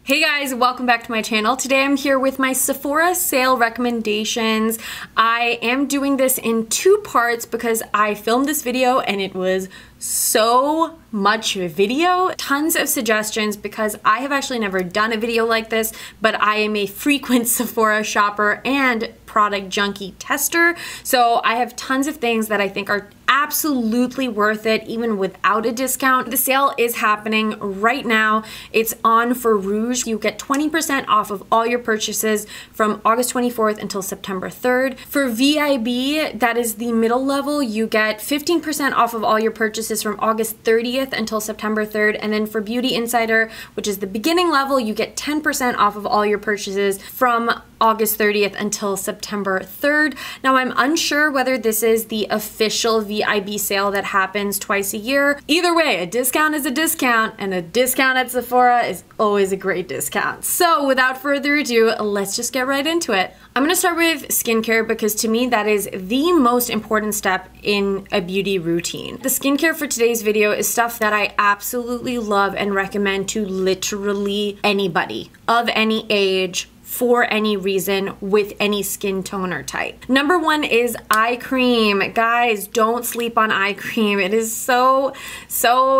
Hey guys, welcome back to my channel. Today I'm here with my Sephora sale recommendations. I am doing this in two parts because I filmed this video and it was so much video. Tons of suggestions because I have actually never done a video like this, but I am a frequent Sephora shopper and product junkie tester. So I have tons of things that I think are absolutely worth it even without a discount. The sale is happening right now. It's on for Rouge. You get 20% off of all your purchases from August 24th until September 3rd. For VIB, that is the middle level, you get 15% off of all your purchases from August 30th until September 3rd. And then for Beauty Insider, which is the beginning level, you get 10% off of all your purchases from August 30th until September 3rd. Now I'm unsure whether this is the official VIB sale that happens twice a year. Either way, a discount is a discount, and a discount at Sephora is always a great discount. So without further ado, let's just get right into it. I'm gonna start with skincare because to me that is the most important step in a beauty routine. The skincare for today's video is stuff that I absolutely love and recommend to literally anybody of any age, for any reason, with any skin tone or type. Number one is eye cream. Guys, don't sleep on eye cream. It is so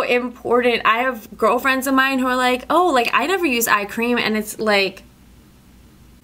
important. I have girlfriends of mine who are like, oh, like I never use eye cream, and it's like,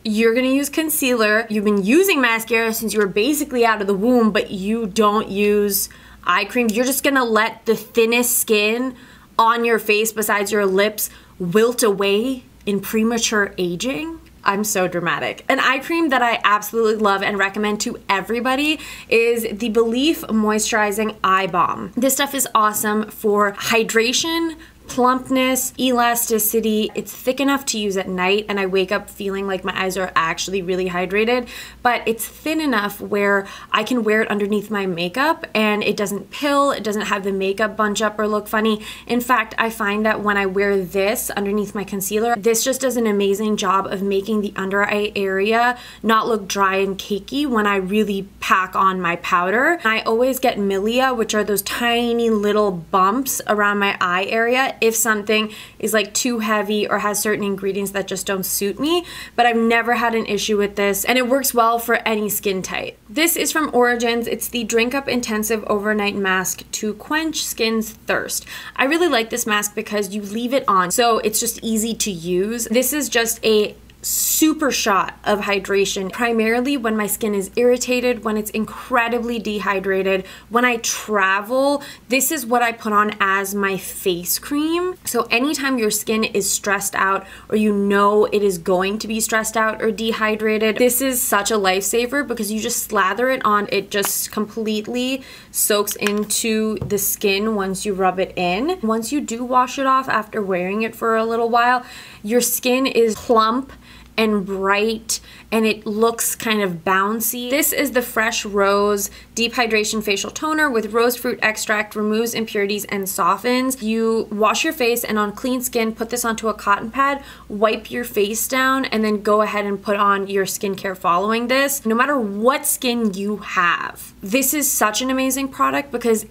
you're gonna use concealer. You've been using mascara since you were basically out of the womb, but you don't use eye cream. You're just gonna let the thinnest skin on your face besides your lips wilt away in premature aging? I'm so dramatic. An eye cream that I absolutely love and recommend to everybody is the Belif Moisturizing Eye Balm. This stuff is awesome for hydration, plumpness, elasticity. It's thick enough to use at night and I wake up feeling like my eyes are actually really hydrated, but it's thin enough where I can wear it underneath my makeup and it doesn't pill, it doesn't have the makeup bunch up or look funny. In fact, I find that when I wear this underneath my concealer, this just does an amazing job of making the under eye area not look dry and cakey when I really pack on my powder. I always get milia, which are those tiny little bumps around my eye area if something is like too heavy or has certain ingredients that just don't suit me, but I've never had an issue with this and it works well for any skin type. This is from Origins. It's the Drink Up Intensive Overnight Mask to quench skin's thirst. I really like this mask because you leave it on, so it's just easy to use. This is just a super shot of hydration, primarily when my skin is irritated, when it's incredibly dehydrated. When I travel, this is what I put on as my face cream. So anytime your skin is stressed out or you know it is going to be stressed out or dehydrated, this is such a lifesaver because you just slather it on. It just completely soaks into the skin once you rub it in. Once you do wash it off after wearing it for a little while, your skin is plump and bright and it looks kind of bouncy. This is the Fresh Rose Deep Hydration Facial Toner with rose fruit extract, removes impurities and softens. You wash your face and on clean skin, put this onto a cotton pad, wipe your face down, and then go ahead and put on your skincare following this. No matter what skin you have, this is such an amazing product because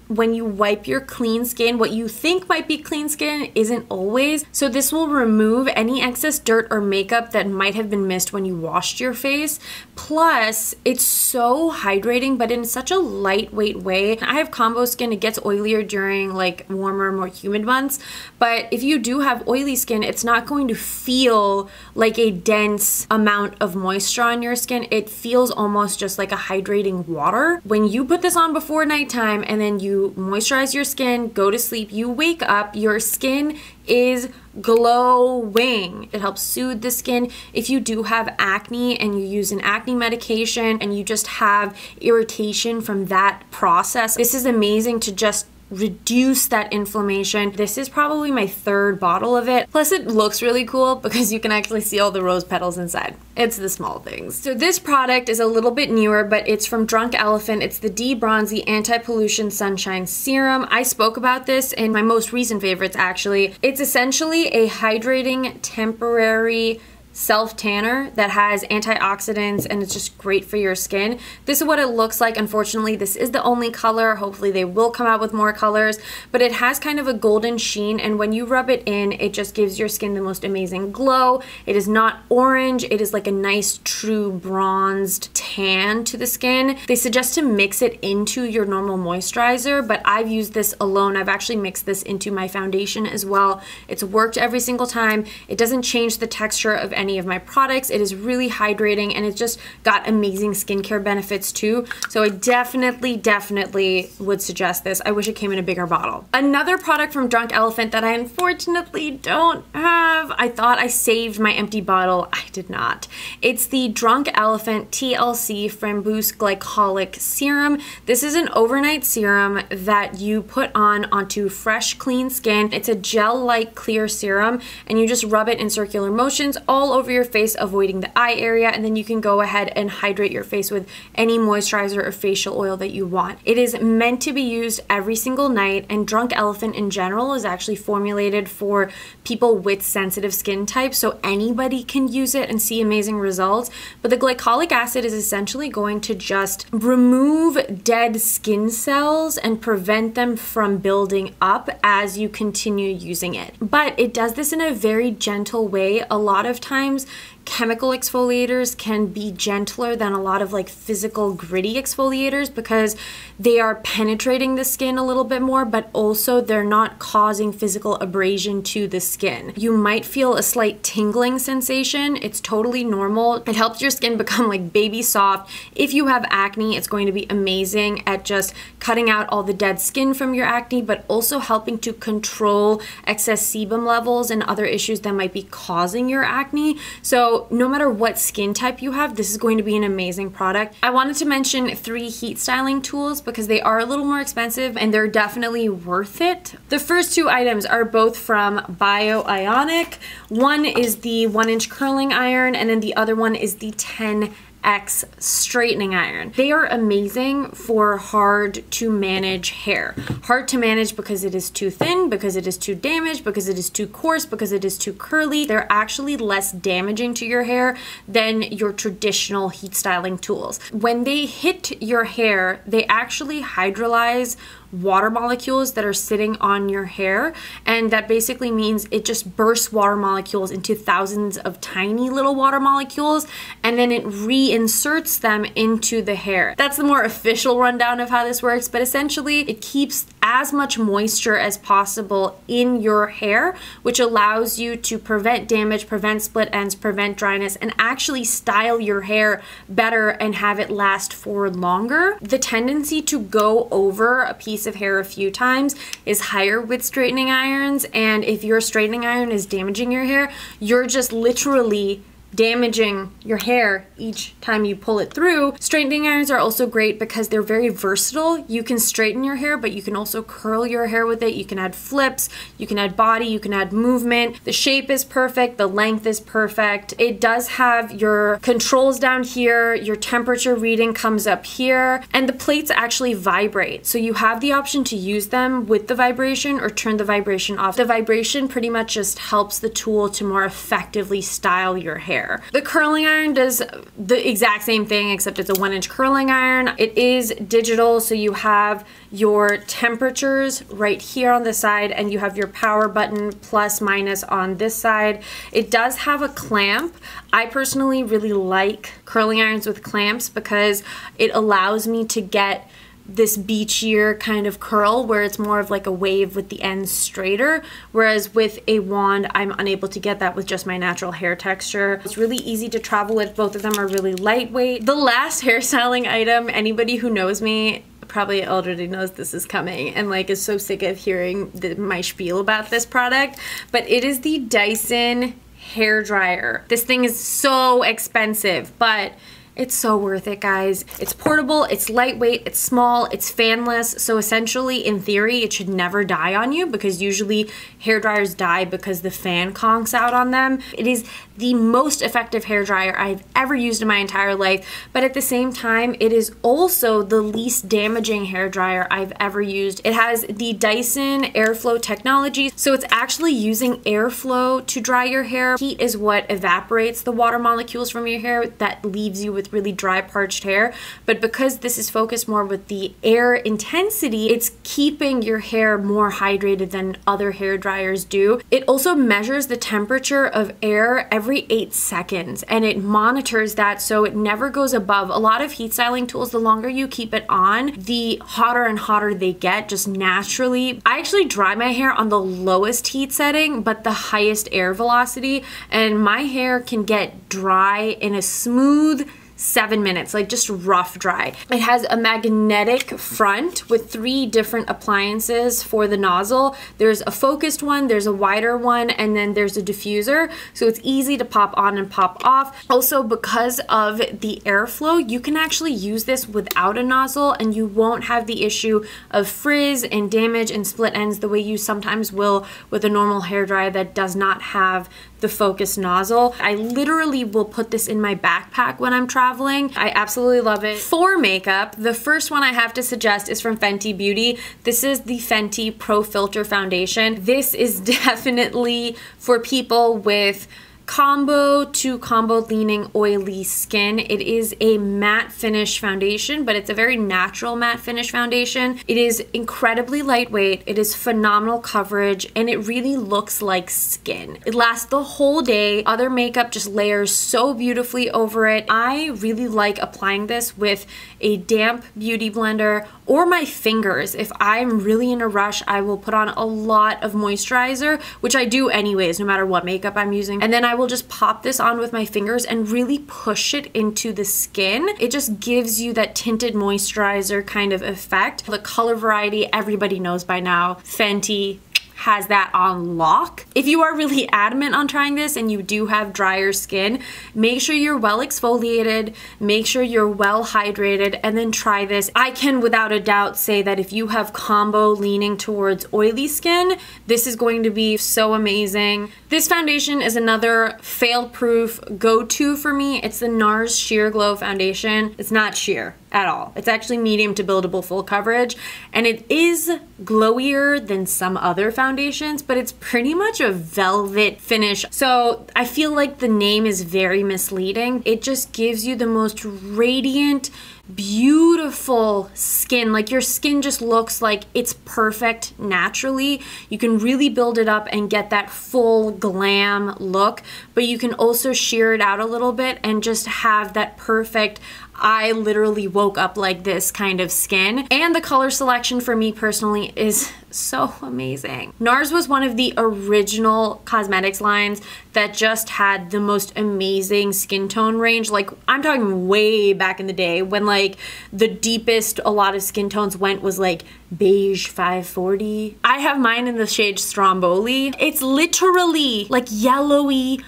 when you wipe your clean skin, what you think might be clean skin isn't always. So this will remove any excess dirt or makeup that might have been missed when you washed your face. Plus, it's so hydrating, but in such a lightweight way. I have combo skin. It gets oilier during like warmer, more humid months. But if you do have oily skin, it's not going to feel like a dense amount of moisture on your skin. It feels almost just like a hydrating water. When you put this on before nighttime and then you moisturize your skin, go to sleep, you wake up, your skin is glowing. It helps soothe the skin. If you do have acne and you use an acne medication and you just have irritation from that process, this is amazing to just reduce that inflammation. This is probably my third bottle of it. Plus it looks really cool because you can actually see all the rose petals inside. It's the small things. So this product is a little bit newer, but it's from Drunk Elephant. It's the Bronzi Anti-Pollution Sunshine Serum. I spoke about this in my most recent favorites actually. It's essentially a hydrating temporary self tanner that has antioxidants and it's just great for your skin. This is what it looks like. Unfortunately, this is the only color. Hopefully they will come out with more colors, but it has kind of a golden sheen, and when you rub it in, it just gives your skin the most amazing glow. It is not orange. It is like a nice true bronzed tan to the skin. They suggest to mix it into your normal moisturizer, but I've used this alone. I've actually mixed this into my foundation as well. It's worked every single time. It doesn't change the texture of any of my products. It is really hydrating, and it's just got amazing skincare benefits too. So I definitely would suggest this. I wish it came in a bigger bottle. Another product from Drunk Elephant that I unfortunately don't have. I thought I saved my empty bottle. I did not. It's the Drunk Elephant TLC Framboos Glycolic Serum. This is an overnight serum that you put on onto fresh, clean skin. It's a gel-like clear serum, and you just rub it in circular motions all over your face, avoiding the eye area, and then you can go ahead and hydrate your face with any moisturizer or facial oil that you want. It is meant to be used every single night, and Drunk Elephant in general is actually formulated for people with sensitive skin types, so anybody can use it and see amazing results. But the glycolic acid is essentially going to just remove dead skin cells and prevent them from building up as you continue using it. But it does this in a very gentle way. A lot of times chemical exfoliators can be gentler than a lot of like physical gritty exfoliators because they are penetrating the skin a little bit more, but also they're not causing physical abrasion to the skin. You might feel a slight tingling sensation. It's totally normal. It helps your skin become like baby soft. If you have acne, it's going to be amazing at just cutting out all the dead skin from your acne, but also helping to control excess sebum levels and other issues that might be causing your acne. So no matter what skin type you have, this is going to be an amazing product. I wanted to mention 3 heat styling tools because they are a little more expensive and they're definitely worth it. The first 2 items are both from Ionic. One is the 1-inch curling iron, and then the other one is the 10X straightening iron. They are amazing for hard to manage hair. Hard to manage because it is too thin, because it is too damaged, because it is too coarse, because it is too curly. They're actually less damaging to your hair than your traditional heat styling tools. When they hit your hair, they actually hydrolyze water molecules that are sitting on your hair, and that basically means it just bursts water molecules into thousands of tiny little water molecules, and then it reinserts them into the hair. That's the more official rundown of how this works, but essentially it keeps as much moisture as possible in your hair, which allows you to prevent damage, prevent split ends, prevent dryness, and actually style your hair better and have it last for longer. The tendency to go over a piece of hair a few times is higher with straightening irons, and if your straightening iron is damaging your hair, you're just literally damaging your hair each time you pull it through. Straightening irons are also great because they're very versatile. You can straighten your hair, but you can also curl your hair with it. You can add flips, you can add body, you can add movement. The shape is perfect, the length is perfect. It does have your controls down here, your temperature reading comes up here, and the plates actually vibrate. So you have the option to use them with the vibration or turn the vibration off. The vibration pretty much just helps the tool to more effectively style your hair. The curling iron does the exact same thing, except it's a 1-inch curling iron. It is digital, so you have your temperatures right here on the side, and you have your power button plus minus on this side. It does have a clamp. I personally really like curling irons with clamps because it allows me to get this beachier kind of curl where it's more of like a wave with the ends straighter, whereas with a wand I'm unable to get that with just my natural hair texture. It's really easy to travel with. Both of them are really lightweight. The last hairstyling item, anybody who knows me probably already knows this is coming and like is so sick of hearing my spiel about this product, but it is the Dyson hair dryer. This thing is so expensive, but It's so worth it, guys. It's portable, it's lightweight, it's small, it's fanless. So essentially, in theory, it should never die on you because usually hair dryers die because the fan conks out on them. It is the most effective hair dryer I've ever used in my entire life, but at the same time, it is also the least damaging hair dryer I've ever used. It has the Dyson airflow technology, so it's actually using airflow to dry your hair. Heat is what evaporates the water molecules from your hair that leaves you with really dry, parched hair, but because this is focused more with the air intensity, it's keeping your hair more hydrated than other hair dryers do. It also measures the temperature of air every 8 seconds, and it monitors that so it never goes above. A lot of heat styling tools, the longer you keep it on, the hotter and hotter they get just naturally. I actually dry my hair on the lowest heat setting, but the highest air velocity, and my hair can get dry in a smooth 7 minutes, like just rough dry. It has a magnetic front with 3 different appliances for the nozzle. There's a focused one, there's a wider one, and then there's a diffuser. So it's easy to pop on and pop off. Also, because of the airflow, you can actually use this without a nozzle and you won't have the issue of frizz and damage and split ends the way you sometimes will with a normal hairdryer that does not have the focused nozzle. I literally will put this in my backpack when I'm traveling. I absolutely love it. For makeup, the first one I have to suggest is from Fenty Beauty. This is the Fenty Pro Filtr Foundation. This is definitely for people with combo to combo leaning oily skin. It is a matte finish foundation, but it's a very natural matte finish foundation. It is incredibly lightweight, it is phenomenal coverage, and it really looks like skin. It lasts the whole day. Other makeup just layers so beautifully over it. I really like applying this with a damp beauty blender or my fingers. If I'm really in a rush, I will put on a lot of moisturizer, which I do anyways, no matter what makeup I'm using. And then I will just pop this on with my fingers and really push it into the skin. It just gives you that tinted moisturizer kind of effect. The color variety, everybody knows by now. Fenty has that on lock. If you are really adamant on trying this and you do have drier skin, make sure you're well exfoliated, make sure you're well hydrated, and then try this. I can without a doubt say that if you have combo leaning towards oily skin, this is going to be so amazing. This foundation is another fail-proof go-to for me. It's the Nars Sheer Glow Foundation. It's not sheer at all. It's actually medium to buildable full coverage, and it is glowier than some other foundations, but it's pretty much a velvet finish. So I feel like the name is very misleading. It just gives you the most radiant, beautiful skin. Like your skin just looks like it's perfect naturally. You can really build it up and get that full glam look, but you can also sheer it out a little bit and just have that perfect, I literally woke up like this kind of skin. And the color selection for me personally is so amazing. Nars was one of the original cosmetics lines that just had the most amazing skin tone range. Like I'm talking way back in the day when like the deepest a lot of skin tones went was like beige 540. I have mine in the shade Stromboli. It's literally like yellowy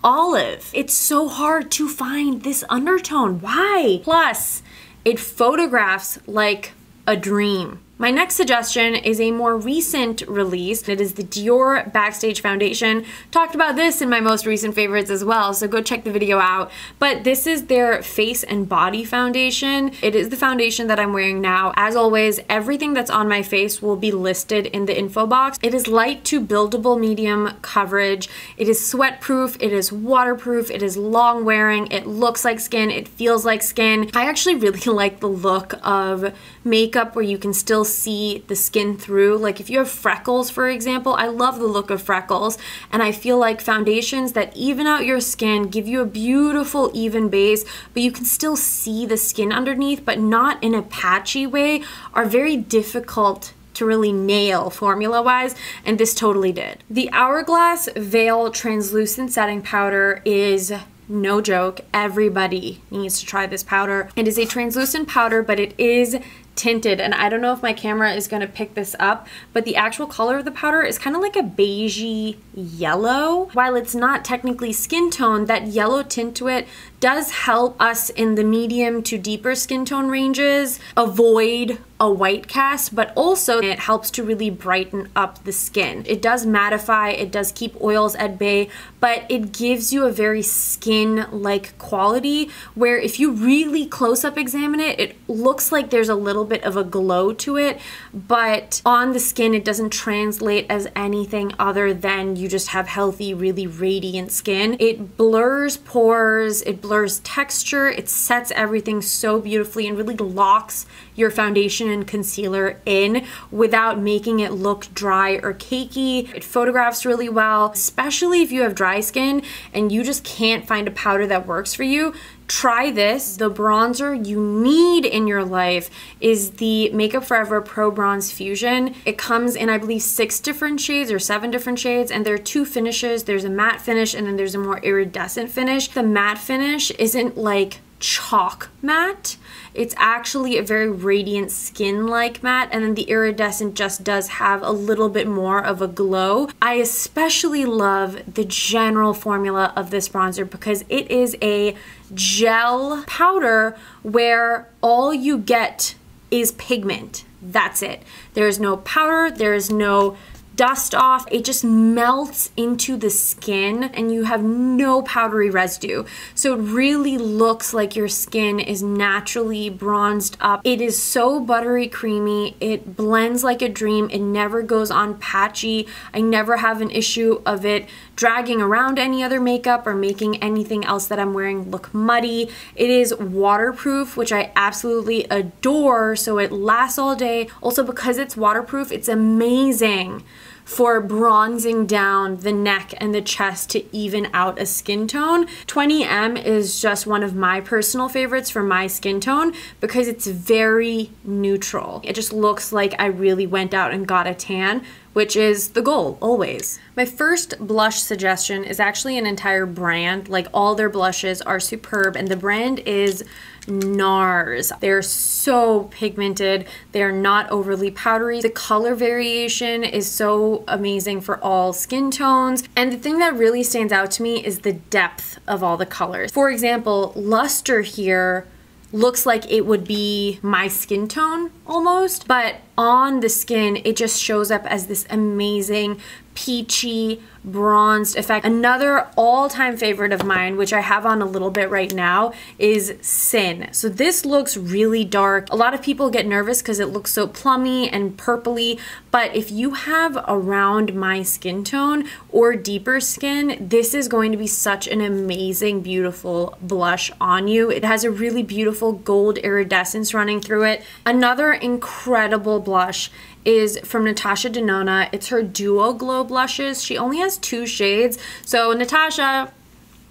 olive. It's so hard to find this undertone. Why? Plus, it photographs like a dream. My next suggestion is a more recent release. It is the Dior Backstage Foundation. Talked about this in my most recent favorites as well, so go check the video out. But this is their face and body foundation. It is the foundation that I'm wearing now. As always, everything that's on my face will be listed in the info box. It is light to buildable medium coverage. It is sweat proof, it is waterproof, it is long wearing, it looks like skin, it feels like skin. I actually really like the look of makeup where you can still see the skin through. Like if you have freckles, for example, I love the look of freckles, and I feel like foundations that even out your skin, give you a beautiful even base, but you can still see the skin underneath, but not in a patchy way, are very difficult to really nail formula-wise, and this totally did. The Hourglass Veil Translucent Setting Powder is no joke. Everybody needs to try this powder. It is a translucent powder, but it is tinted, and I don't know if my camera is going to pick this up, but the actual color of the powder is kind of like a beigey yellow. While it's not technically skin tone, that yellow tint to it does help us in the medium to deeper skin tone ranges avoid a white cast, but also it helps to really brighten up the skin. It does mattify, it does keep oils at bay, but it gives you a very skin-like quality where if you really close up examine it, it looks like there's a little bit of a glow to it, but on the skin it doesn't translate as anything other than you just have healthy, really radiant skin. It blurs pores, it blurs texture, it sets everything so beautifully and really locks your foundation and concealer in without making it look dry or cakey. It photographs really well, especially if you have dry skin and you just can't find a powder that works for you. Try this. The bronzer you need in your life is the Makeup Forever Pro Bronze Fusion. It comes in, I believe, 6 different shades or 7 different shades, and there are 2 finishes. There's a matte finish and then there's a more iridescent finish. The matte finish isn't like chalk matte. It's actually a very radiant skin-like matte, and then the iridescent just does have a little bit more of a glow. I especially love the general formula of this bronzer because it is a gel powder where all you get is pigment. That's it. There's no powder, there's no dust off. It just melts into the skin and you have no powdery residue. So it really looks like your skin is naturally bronzed up. It is so buttery creamy. It blends like a dream. It never goes on patchy. I never have an issue of it dragging around any other makeup or making anything else that I'm wearing look muddy. It is waterproof, which I absolutely adore, so it lasts all day. Also, because it's waterproof, it's amazing for bronzing down the neck and the chest to even out a skin tone. 20M is just one of my personal favorites for my skin tone because it's very neutral. It just looks like I really went out and got a tan, which is the goal, always. My first blush suggestion is actually an entire brand. Like, all their blushes are superb, and the brand is Nars. They're so pigmented. They're not overly powdery. The color variation is so amazing for all skin tones. And the thing that really stands out to me is the depth of all the colors. For example, Luster here looks like it would be my skin tone almost, but on the skin it just shows up as this amazing peachy bronzed effect. Another all-time favorite of mine, which I have on a little bit right now, is Sin. So this looks really dark. A lot of people get nervous because it looks so plummy and purpley, but if you have around my skin tone or deeper skin, this is going to be such an amazing, beautiful blush on you. It has a really beautiful gold iridescence running through it. Another incredible blush is from Natasha Denona. It's her Duo Glow blushes. She only has 2 shades. So Natasha,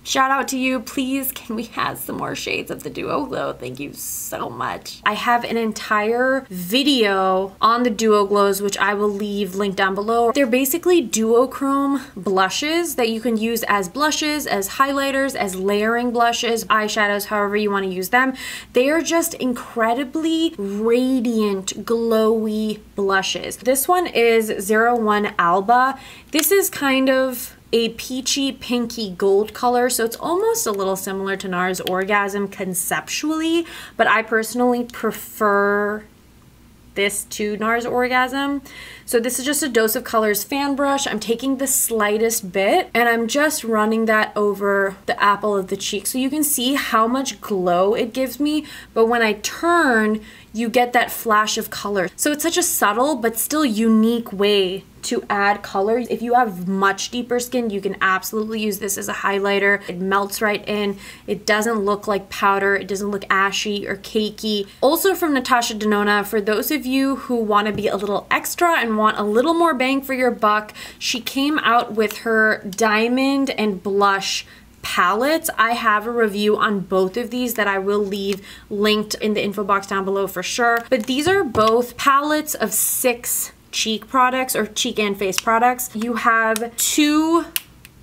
shout out to you. Please, can we have some more shades of the Duo Glow? Thank you so much. I have an entire video on the Duo Glows, which I will leave linked down below. They're basically duochrome blushes that you can use as blushes, as highlighters, as layering blushes, eyeshadows, however you want to use them. They are just incredibly radiant, glowy blushes. This one is 01 Alba. This is kind of a peachy pinky gold color, so it's almost a little similar to Nars Orgasm conceptually, but I personally prefer this to Nars Orgasm. So this is just a Dose of Colors fan brush. I'm taking the slightest bit and I'm just running that over the apple of the cheek so you can see how much glow it gives me, but when I turn, you get that flash of color. So it's such a subtle but still unique way to add color. If you have much deeper skin, you can absolutely use this as a highlighter. It melts right in. It doesn't look like powder. It doesn't look ashy or cakey. Also from Natasha Denona, for those of you who want to be a little extra and want a little more bang for your buck, she came out with her diamond and blush palettes. I have a review on both of these that I will leave linked in the info box down below for sure. But these are both palettes of 6 cheek products, or cheek and face products. You have 2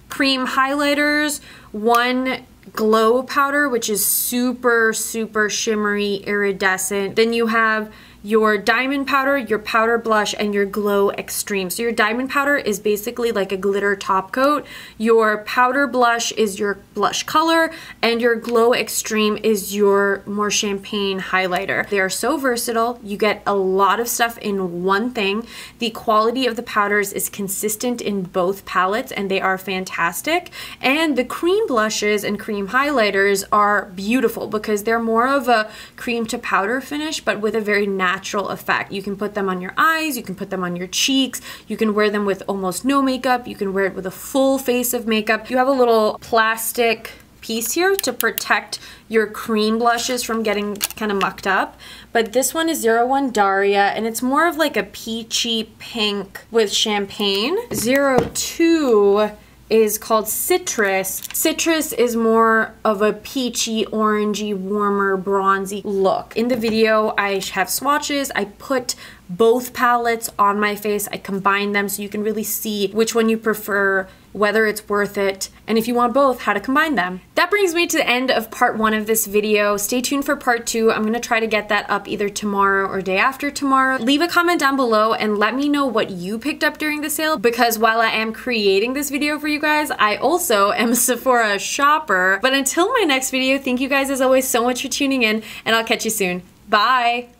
cream highlighters, 1 glow powder, which is super, super shimmery, iridescent. Then you have your diamond powder, your powder blush, and your glow extreme. So your diamond powder is basically like a glitter top coat. Your powder blush is your blush color, and your glow extreme is your more champagne highlighter. They are so versatile. You get a lot of stuff in one thing. The quality of the powders is consistent in both palettes, and they are fantastic. And the cream blushes and cream highlighters are beautiful because they're more of a cream to powder finish, but with a very natural effect. You can put them on your eyes, you can put them on your cheeks, you can wear them with almost no makeup, you can wear it with a full face of makeup. You have a little plastic piece here to protect your cream blushes from getting kind of mucked up. But this one is 01 Daria, and it's more of like a peachy pink with champagne. 02 is called Citrus. Citrus is more of a peachy, orangey, warmer, bronzy look. In the video, I have swatches. I put both palettes on my face. I combine them so you can really see which one you prefer, whether it's worth it, and if you want both, how to combine them. That brings me to the end of part 1 of this video. Stay tuned for part 2. I'm gonna try to get that up either tomorrow or day after tomorrow. Leave a comment down below and let me know what you picked up during the sale, because while I am creating this video for you guys, I also am a Sephora shopper. But until my next video, thank you guys as always so much for tuning in, and I'll catch you soon. Bye!